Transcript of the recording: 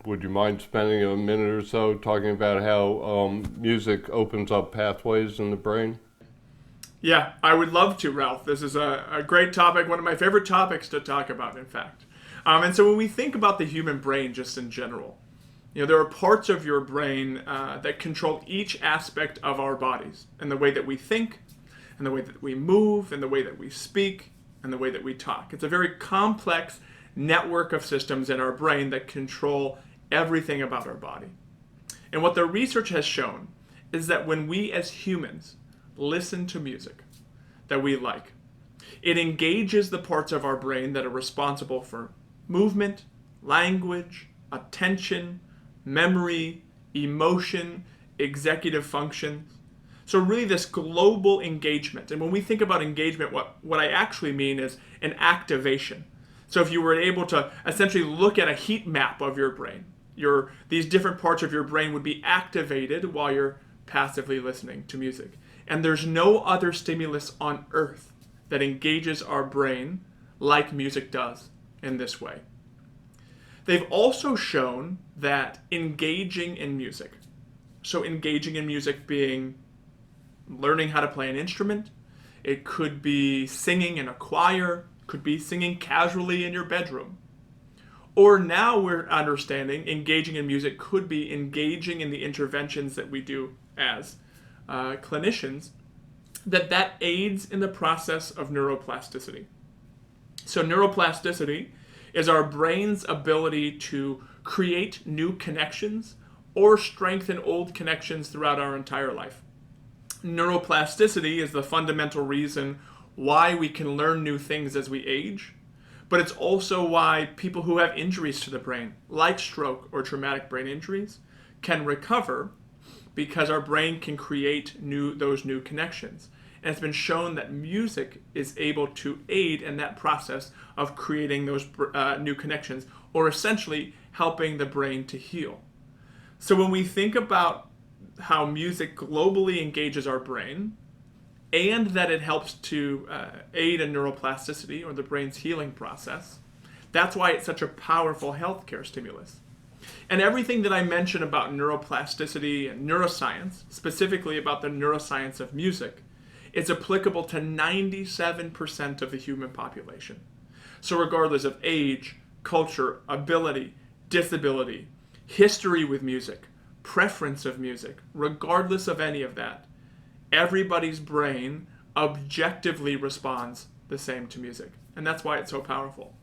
would you mind spending a minute or so talking about how music opens up pathways in the brain? Yeah, I would love to, Ralph. This is a great topic, one of my favorite topics to talk about, in fact. And so when we think about the human brain just in general, there are parts of your brain that control each aspect of our bodies and the way that we think, and the way that we move, and the way that we speak, and the way that we talk. It's a very complex network of systems in our brain that control everything about our body. And what the research has shown is that when we as humans listen to music that we like, it engages the parts of our brain that are responsible for movement, language, attention, memory, emotion, executive function. So really this global engagement. And when we think about engagement, what I actually mean is an activation. So if you were able to essentially look at a heat map of your brain, these different parts of your brain would be activated while you're passively listening to music. And there's no other stimulus on earth that engages our brain like music does in this way. They've also shown that engaging in music, so engaging in music being learning how to play an instrument, it could be singing in a choir, could be singing casually in your bedroom. Or now we're understanding engaging in music could be engaging in the interventions that we do as clinicians, that aids in the process of neuroplasticity. So neuroplasticity is our brain's ability to create new connections or strengthen old connections throughout our entire life. Neuroplasticity is the fundamental reason why we can learn new things as we age, but it's also why people who have injuries to the brain, like stroke or traumatic brain injuries, can recover because our brain can create those new connections. And it's been shown that music is able to aid in that process of creating those new connections, or essentially helping the brain to heal. So when we think about how music globally engages our brain, and that it helps to aid in neuroplasticity, or the brain's healing process, that's why it's such a powerful healthcare stimulus. And everything that I mentioned about neuroplasticity and neuroscience, specifically about the neuroscience of music, is applicable to 97% of the human population. So regardless of age, culture, ability, disability, history with music, preference of music, regardless of any of that, everybody's brain objectively responds the same to music. And that's why it's so powerful.